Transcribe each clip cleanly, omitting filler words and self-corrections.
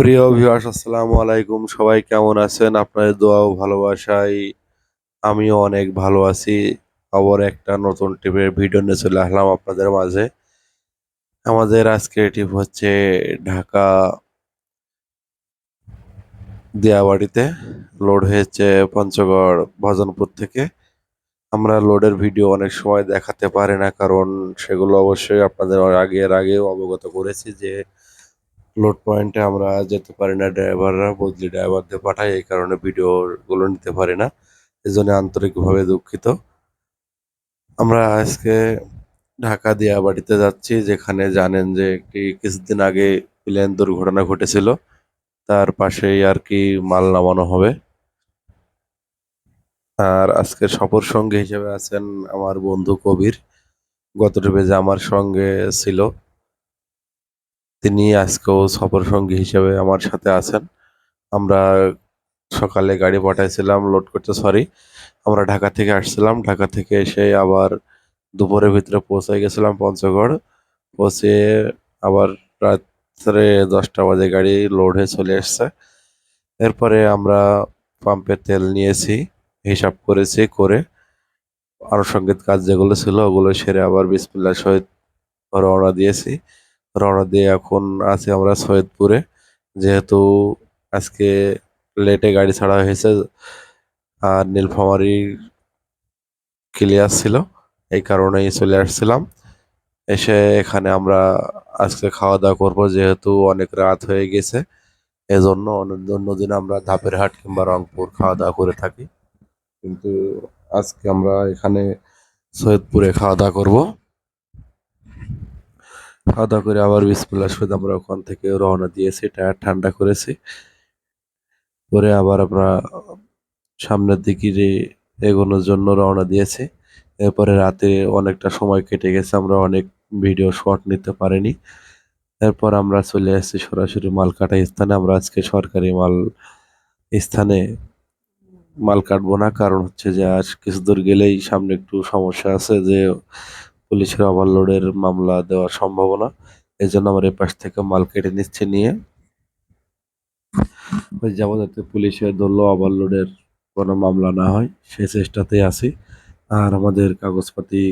প্রিয় ভিউয়ার্স, আসসালামু আলাইকুম। সবাই কেমন আছেন? আপনাদের দোয়া ও ভালোবাসায় আমিও অনেক ভালো আছি। আবার একটা নতুন টিপের ভিডিও নিয়ে চলে আসলাম আপনাদের মাঝে। আমাদের আজকের টিপ হচ্ছে ঢাকা দিয়াবাড়িতে লোড হয়েছে পঞ্চগড় ভজনপুর থেকে। আমরা লোডের ভিডিও অনেক সময় দেখাতে পারি না, কারণ সেগুলো অবশ্যই আপনাদের আগেও অবগত করেছি যে লোড পয়েন্টে আমরা যেতে পারি না, ড্রাইভাররা বদলি ড্রাইভারদের পাঠায়, এই কারণে ভিডিওগুলো নিতে পারি না। এজন্য আন্তরিকভাবে দুঃখিত। আমরা আজকে ঢাকা দিয়াবাড়িতে যাচ্ছি, যেখানে জানেন যে কিছুদিন আগে প্লেন দুর্ঘটনা ঘটেছিল। তার পাশেই আর কি মাল নামানো হবে। আর আজকে সফর সঙ্গী হিসেবে আছেন আমার বন্ধু কবির। গত ট্রিপে যে আমার সঙ্গে ছিল, তিনি আজকেও সফর সঙ্গী হিসেবে আমার সাথে আছেন। আমরা সকালে গাড়ি পাঠাইছিলাম লোড করতে, সরি, আমরা ঢাকা থেকে আসছিলাম। ঢাকা থেকে এসে আবার দুপুরের ভিতরে পৌঁছে গেছিলাম পঞ্চগড়। পৌঁছে আবার রাত্রে 10টা বাজে গাড়ি লোড হয়ে চলে এসছে। এরপরে আমরা পাম্পে তেল নিয়েছি, হিসাব করেছি, করে আনুষঙ্গিক কাজ যেগুলো ছিল ওগুলো সেরে আবার বিসমিল্লাহ সহিত রওনা দিয়েছি। রওনা দিয়ে এখন আছি আমরা সৈয়দপুরে। যেহেতু আজকে লেটে গাড়ি ছাড়া হয়েছে আর নীলফামারী ক্লিয়ার ছিল, এই কারণেই চলে আসছিলাম। এসে এখানে আমরা আজকে খাওয়া দাওয়া করবো, যেহেতু অনেক রাত হয়ে গেছে। এজন্য অন্যদিন আমরা ধাপের হাট কিংবা রংপুর খাওয়া দাওয়া করে থাকি, কিন্তু আজকে আমরা এখানে সৈয়দপুরে খাওয়া দাওয়া করবো। খাওয়া দাওয়া করে আবার বিসমিল্লাহ সহিত আমরা ওখান থেকে রওনা দিয়েছি, টায়ার ঠান্ডা করেছি, করে আবার আমরা সামনের দিকে এগোনোর জন্য রওনা দিয়েছি। এরপরে রাতে অনেকটা সময় কেটে গেছে, আমরা অনেক ভিডিও শট নিতে পারিনি। এরপর আমরা চলে আসছি সরাসরি মাল কাটা স্থানে। আমরা আজকে সরকারি স্থানে মাল কাটবো না, কারণ হচ্ছে যে আজ কিছু দূর গেলেই সামনে একটু সমস্যা আছে, যে পুলিশের ওভারলোডের মামলা দেওয়ার সম্ভাবনা। এই জন্য আমার এপাশ থেকে মাল কেটে নিচ্ছে, নিয়ে ওই যেমন যাতে পুলিশের ধরলো ওভারলোডের কোনো মামলা না হয় সেই চেষ্টাতেই আছি। আর আমাদের কাগজপাতি,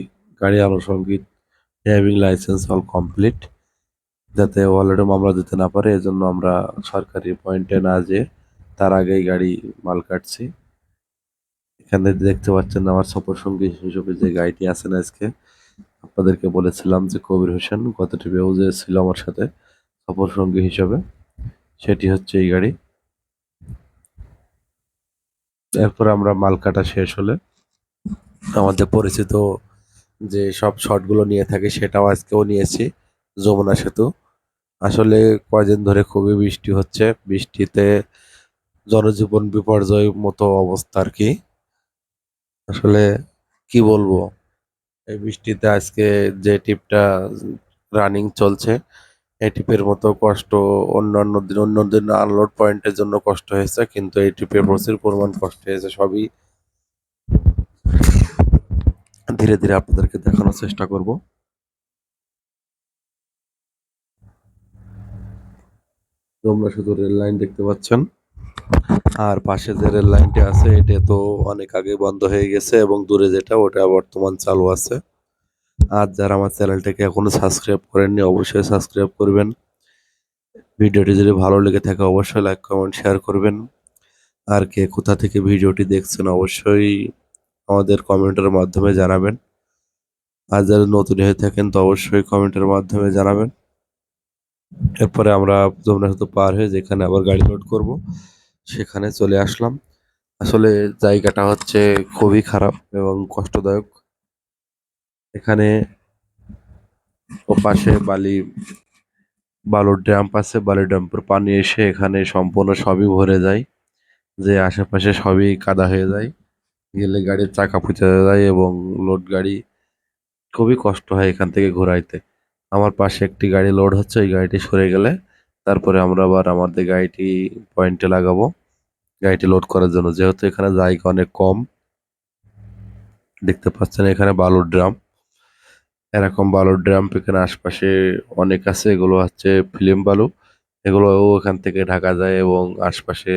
গাড়ি আনুষঙ্গিক, ড্রাইভিং লাইসেন্স অল কমপ্লিট, যাতে ওভারলোডে মামলা দিতে না পারে, এজন্য আমরা সরকারি পয়েন্টে না যেয়ে তার আগেই গাড়ি মাল কাটছি। এখানে দেখতে পাচ্ছেন আমার সফর সঙ্গী হিসেবে যে গাড়িটি আছেন আজকে, আপনাদেরকে বলেছিলাম যে কবির হোসেন গত ট্রিপেও যে ছিল আমার সাথে সফর সঙ্গী হিসেবে, সেটি হচ্ছে এই গাড়ি। এরপর আমরা মাল কাটা শেষ হলে আমাদের পরিচিত যে সব শটগুলো নিয়ে থাকি সেটাও আজকেও নিয়েছি। যমুনা সেতু, আসলে কয়দিন ধরে খুবই বৃষ্টি হচ্ছে, বৃষ্টিতে জনজীবন বিপর্যয় মতো অবস্থা আর কি। আসলে কি বলবো, এই বৃষ্টিতে আজকে যে টিপটা রানিং চলছে, এই টিপের মতো কষ্ট অন্য দিন আনলোড পয়েন্টের জন্য কষ্ট হয়েছে, কিন্তু এই টিপে প্রচুর পরিমাণ কষ্ট হয়েছে। সবই ধীরে ধীরে আপনাদেরকে দেখানোর চেষ্টা করব। তোমরা শুধু রেল লাইন দেখতে পাচ্ছেন, আর পাশে যে রেল লাইনটি আছে এটা তো অনেক আগে বন্ধ হয়ে গেছে, এবং দূরে যেটা ওটা বর্তমান চালু আছে। আর যারা আমার চ্যানেলটাকে এখনো সাবস্ক্রাইব করেননি অবশ্যই সাবস্ক্রাইব করবেন। ভিডিওটি যদি ভালো লেগে থাকে অবশ্যই লাইক কমেন্ট শেয়ার করবেন। আর কে কোথা থেকে ভিডিওটি দেখছেন অবশ্যই আমাদের কমেন্টের মাধ্যমে জানাবেন। আর যারা নতুন হয়ে থাকেন তো অবশ্যই কমেন্টের মাধ্যমে জানাবেন। এরপরে আমরা যমুনা সেতু পার হয়ে যেখানে আবার গাড়ি লোড করব সেখানে চলে আসলাম। আসলে জায়গাটা হচ্ছে খুবই খারাপ এবং কষ্টদায়ক। এখানে ওপাশে বালুর ড্যাম্প আছে, বালুর ড্যাম্পের পানি এসে এখানে সম্পূর্ণ সবই ভরে যায়, যে আশেপাশে সবই কাদা হয়ে যায়, গেলে গাড়ির চাকা ফুটে যায় এবং লোড গাড়ি খুবই কষ্ট হয় এখান থেকে ঘোরাইতে। আমার পাশে একটি গাড়ি লোড হচ্ছে, ওই গাড়িটি সরে গেলে তারপরে আমরা আবার আমাদের গাড়িটি পয়েন্টে লাগাবো গাড়িটি লোড করার জন্য, যেহেতু এখানে জায়গা অনেক কম। দেখতে পাচ্ছেন এখানে বালুর ড্রাম, এরকম বালুর ড্রাম এখানে আশপাশে অনেক আছে, এগুলো হচ্ছে ফিল্ম বালু। এগুলো এখান থেকে ঢাকা যায় এবং আশপাশে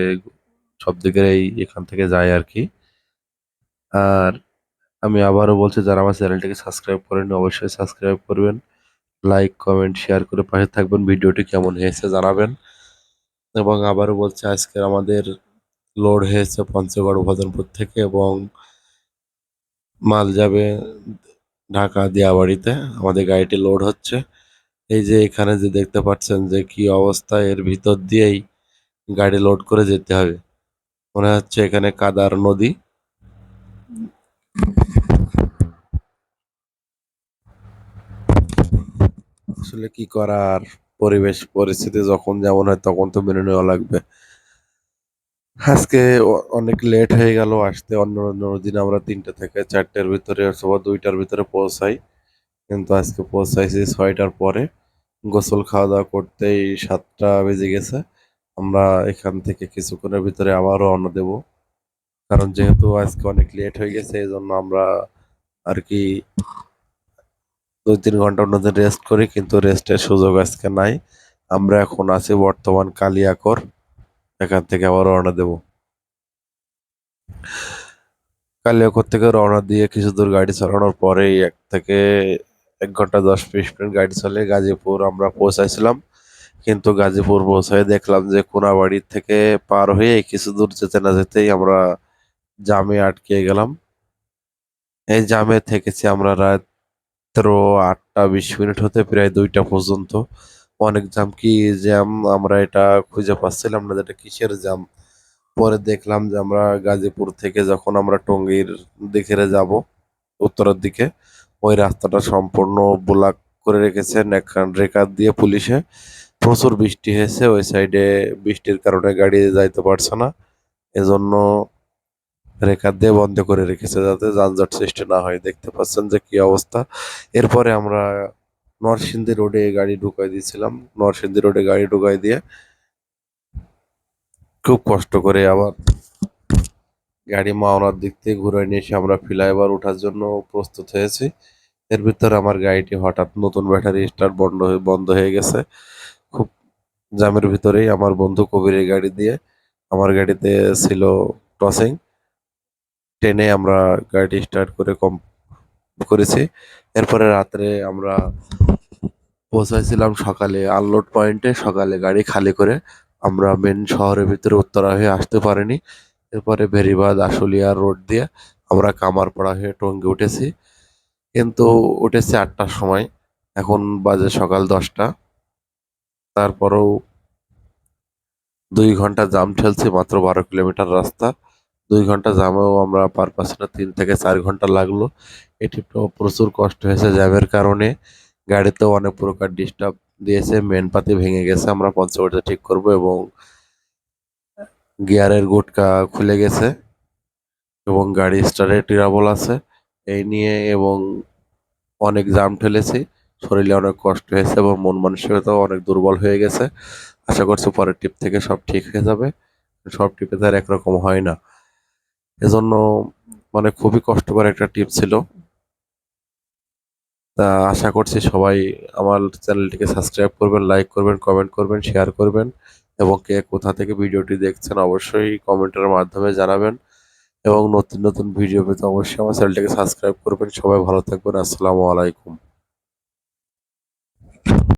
সব দিকে এখান থেকে যায় আর কি। আর আমি আবারও বলছি, যারা আমার চ্যানেলটিকে সাবস্ক্রাইব করেন অবশ্যই সাবস্ক্রাইব করবেন, লাইক কমেন্ট শেয়ার করে পাশে থাকবেন, ভিডিওটি কেমন হয়েছে জানাবেন। এবং আবারও বলছি, আজকের আমাদের লোড হয়েছে পঞ্চগড় ভদনপুর থেকে এবং মাল যাবে ঢাকা দিয়াবাড়িতে। আমাদের গাড়িটি লোড হচ্ছে। এই যে এখানে যে দেখতে পাচ্ছেন যে কি অবস্থা, এর ভিতর দিয়েই গাড়ি লোড করে যেতে হবে। মনে হচ্ছে এখানে কাদার নদী। আসলে কি করার, পরিবেশ পরিস্থিতি যখন যেমন হয় তখন তো মেনে নেওয়া লাগবে। আজকে অনেক লেট হয়ে গেল আসতে। অন্য অন্য দিন আমরা 3টে থেকে 4টের ভিতরে অথবা 2টার ভিতরে পৌঁছাই, কিন্তু আজকে পৌঁছাইছি 6টার পরে। গোসল খাওয়া দাওয়া করতেই 7টা বেজে গেছে। আমরা এখান থেকে কিছুক্ষণের ভিতরে আবার রওনা দেব, কারণ যেহেতু আজকে অনেক লেট হয়ে গেছে এই জন্য আমরা আর কি 2-3 ঘন্টা অন্যদের রেস্ট করি, কিন্তু রেস্টের সুযোগ আজকে নাই। আমরা এখন আছি বর্তমান কালিয়াকৈর, এখান থেকে আবার রওনা দেব। কালিয়াকৈর থেকে রওনা দিয়ে কিছু দূর গাড়ি চালানোর পরেই 1 ঘন্টা 10-20 মিনিট গাড়ি চলে গাজীপুর আমরা পৌঁছাইছিলাম। কিন্তু গাজীপুর পৌঁছায় দেখলাম যে কোনাবাড়ি থেকে পার হয়ে কিছু দূর যেতে না যেতেই আমরা জামে আটকে গেলাম। এই জামে থেকেছি আমরা রাত্র 8টা 20 মিনিট হতে প্রায় 2টা পর্যন্ত। অনেক জ্যাম, কি জ্যাম আমরা এটা খুঁজে পাচ্ছিলাম না যে এটা কিসের জ্যাম। পরে দেখলাম যে আমরা গাজীপুর থেকে যখন আমরা টঙ্গীর দিকে যাব উত্তরের দিকে, ওই রাস্তাটা সম্পূর্ণ ব্লক করে রেখেছেন এখন রেকার দিয়ে পুলিশে। প্রচুর বৃষ্টি হয়েছে ওই সাইডে, বৃষ্টির কারণে গাড়ি যাইতে পারছে না, এজন্য রেখা দিয়ে বন্ধ করে রেখেছে যাতে যানজট সৃষ্টি না হয়। দেখতে পাচ্ছেন যে কি অবস্থা। এরপরে আমরা নরসিংদী রোডে গাড়ি ঢুকাই দিয়েছিলাম। নরসিংদী রোডে গাড়ি ঢুকাই দিয়ে খুব কষ্ট করে আবার গাড়ি মাওনার দিক থেকে ঘুরে নিয়ে এসে আমরা ফ্লাইওভার ওঠার জন্য প্রস্তুত হয়েছি। এর ভিতরে আমার গাড়িটি হঠাৎ নতুন ব্যাটারি স্টার্ট বন্ধ হয়ে গেছে। খুব জ্যামের ভিতরেই আমার বন্ধু কবিরের গাড়ি দিয়ে, আমার গাড়িতে ছিল টসিং, টেনে আমরা গাড়িটি স্টার্ট করে করেছি। এরপরে রাত্রে আমরা পৌঁছাইছিলাম সকালে আনলোড পয়েন্টে। সকালে গাড়ি খালি করে আমরা মেন শহরের ভিতরে উত্তরা হয়ে আসতে পারিনি। এরপরে বেরিবাদ আশুলিয়া রোড দিয়ে আমরা কামারপাড়া হয়ে টঙ্গী উঠেছি, কিন্তু উঠেছি 8টার সময়, এখন বাজে সকাল 10টা। তারপরেও 2 ঘন্টা জাম ঠেলছি, মাত্র 12 কিলোমিটার রাস্তা। 2 ঘন্টা জামেও আমরা পার পাচ্ছি না, 3 থেকে 4 ঘন্টা লাগলো। এটি তো প্রচুর কষ্ট হয়েছে জ্যামের কারণে। গাড়িতেও অনেক প্রকার ডিস্টার্ব দিয়েছে, মেন পাতি ভেঙে গেছে, আমরা পঞ্চগড়ে ঠিক করব, এবং গিয়ারের গুটকা খুলে গেছে এবং গাড়ি স্টার্টে ট্রাবল আছে এই নিয়ে, এবং অনেক জাম ঠেলেছি। শরীরে অনেক কষ্ট হয়েছে এবং মন মানসিকতাও অনেক দুর্বল হয়ে গেছে। আশা করছি পরের ট্রিপ থেকে সব ঠিক হয়ে যাবে। সব ট্রিপে তো আর একরকম হয় না, এজন্য মানে খুবই কষ্টকর একটা ট্রিপ ছিল। তা আশা করছি সবাই আমার চ্যানেলটিকে সাবস্ক্রাইব করবেন, লাইক করবেন, কমেন্ট করবেন, শেয়ার করবেন, এবং কে কোথা থেকে ভিডিওটি দেখছেন অবশ্যই কমেন্টের মাধ্যমে জানাবেন। এবং নতুন নতুন ভিডিও পেতে অবশ্যই আমার চ্যানেলটিকে সাবস্ক্রাইব করবেন। সবাই ভালো থাকবেন। আসসালামু আলাইকুম।